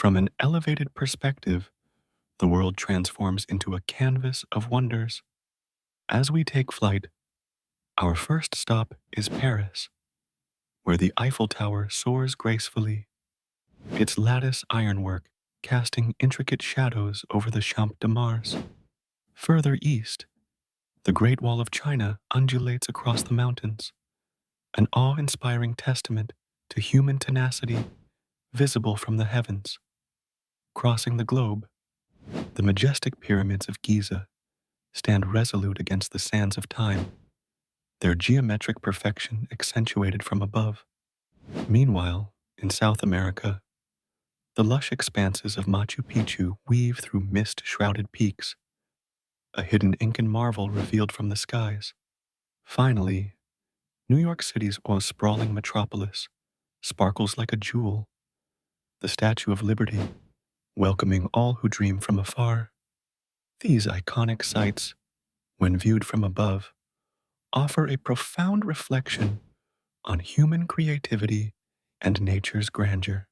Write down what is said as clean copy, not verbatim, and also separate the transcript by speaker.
Speaker 1: From an elevated perspective, the world transforms into a canvas of wonders. As we take flight, our first stop is Paris, where the Eiffel Tower soars gracefully, its lattice ironwork casting intricate shadows over the Champ de Mars. Further east, the Great Wall of China undulates across the mountains, an awe-inspiring testament to human tenacity visible from the heavens. Crossing the globe, the majestic pyramids of Giza stand resolute against the sands of time, their geometric perfection accentuated from above. Meanwhile, in South America, the lush expanses of Machu Picchu weave through mist-shrouded peaks, a hidden Incan marvel revealed from the skies. Finally, New York City's sprawling metropolis sparkles like a jewel, the Statue of Liberty, welcoming all who dream from afar. These iconic sights, when viewed from above, offer a profound reflection on human creativity and nature's grandeur.